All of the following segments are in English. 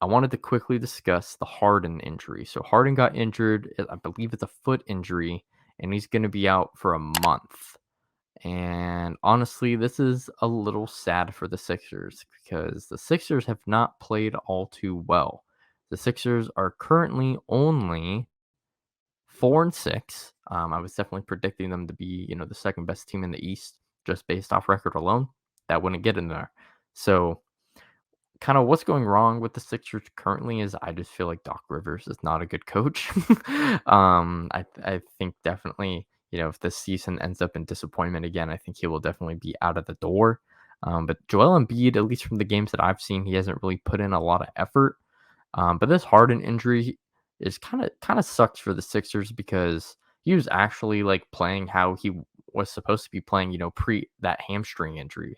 I wanted to quickly discuss the Harden injury. So Harden got injured, I believe it's a foot injury, and he's going to be out for a month. And honestly, this is a little sad for the Sixers because the Sixers have not played all too well. The Sixers are currently only 4-6. I was definitely predicting them to be, the second best team in the East just based off record alone. That wouldn't get in there. So kind of what's going wrong with the Sixers currently is I just feel like Doc Rivers is not a good coach. I think definitely, if this season ends up in disappointment again, I think he will definitely be out of the door. But Joel Embiid, at least from the games that I've seen, he hasn't really put in a lot of effort. But this Harden injury is kind of sucks for the Sixers because he was actually like playing how he was supposed to be playing, pre that hamstring injury.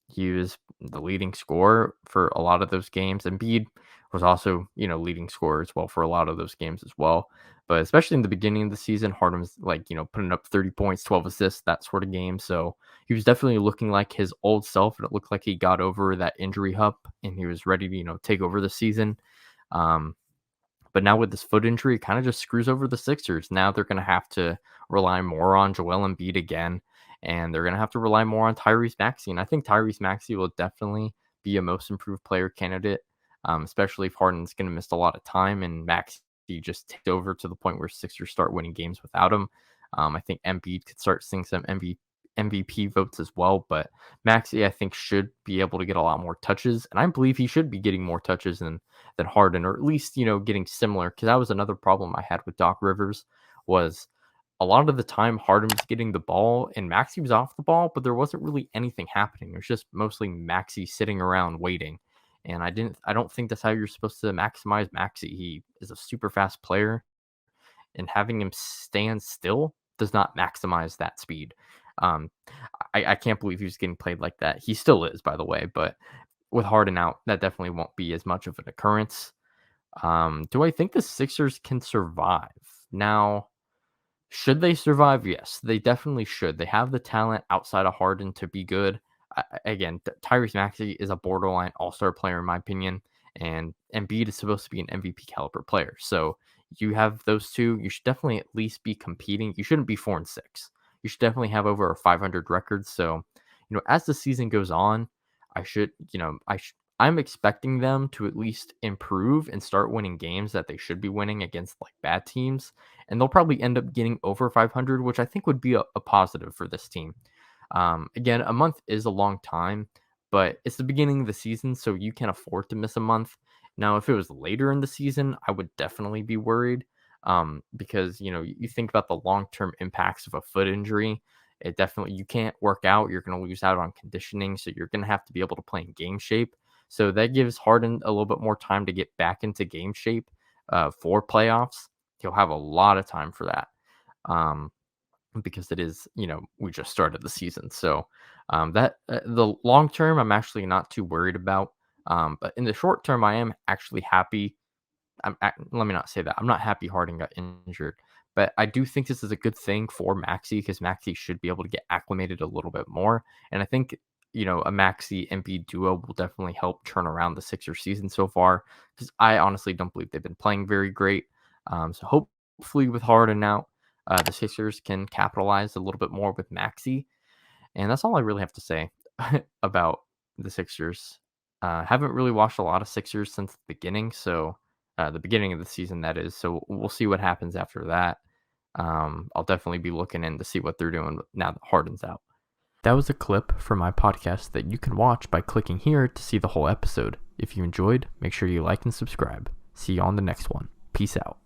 He was the leading scorer for a lot of those games. Embiid was also, leading scorer as well for a lot of those games as well. But especially in the beginning of the season, Harden was like, putting up 30 points, 12 assists, that sort of game. So he was definitely looking like his old self, and it looked like he got over that injury hump and he was ready to, take over the season. Um, but now with this foot injury, it kind of just screws over the Sixers. Now they're going to have to rely more on Joel Embiid again, and they're going to have to rely more on Tyrese Maxey. And I think Tyrese Maxey will definitely be a most improved player candidate, especially if Harden's going to miss a lot of time and Maxey just takes over to the point where Sixers start winning games without him. I think Embiid could start seeing some MVP votes as well, but Maxey I think should be able to get a lot more touches, and I believe he should be getting more touches than Harden, or at least getting similar. Because that was another problem I had with Doc Rivers was a lot of the time Harden was getting the ball and Maxey was off the ball, but there wasn't really anything happening. It was just mostly Maxey sitting around waiting, and I don't think that's how you're supposed to maximize Maxey. He is a super fast player, and having him stand still does not maximize that speed. Um, I can't believe he was getting played like that. He still is, by the way, but with Harden out, that definitely won't be as much of an occurrence. Do I think the Sixers can survive? Now, should they survive? Yes, they definitely should. They have the talent outside of Harden to be good. Again, Tyrese Maxey is a borderline all-star player in my opinion, and Embiid is supposed to be an MVP caliber player. So you have those two. You should definitely at least be competing. You shouldn't be 4-6. You should definitely have over a 500 record. So, as the season goes on, I should, I'm expecting them to at least improve and start winning games that they should be winning against like bad teams, and they'll probably end up getting over 500, which I think would be a positive for this team. Again, a month is a long time, but it's the beginning of the season, so you can afford to miss a month. Now, if it was later in the season, I would definitely be worried, because you think about the long-term impacts of a foot injury. It definitely, you can't work out. You're going to lose out on conditioning, so you're going to have to be able to play in game shape. So that gives Harden a little bit more time to get back into game shape for playoffs. He'll have a lot of time for that. Because it is, we just started the season. So that the long term, I'm actually not too worried about. But in the short term, I am actually happy. Let me not say that. I'm not happy Harden got injured, but I do think this is a good thing for Maxey because Maxey should be able to get acclimated a little bit more. And I think, a Maxey Embiid duo will definitely help turn around the Sixers season so far because I honestly don't believe they've been playing very great. So hopefully with Harden out, the Sixers can capitalize a little bit more with Maxey. And that's all I really have to say about the Sixers. Haven't really watched a lot of Sixers since the beginning. So the beginning of the season, that is. So we'll see what happens after that. I'll definitely be looking in to see what they're doing now that Harden's out. That was a clip from my podcast that you can watch by clicking here to see the whole episode. If you enjoyed, make sure you like and subscribe. See you on the next one. Peace out.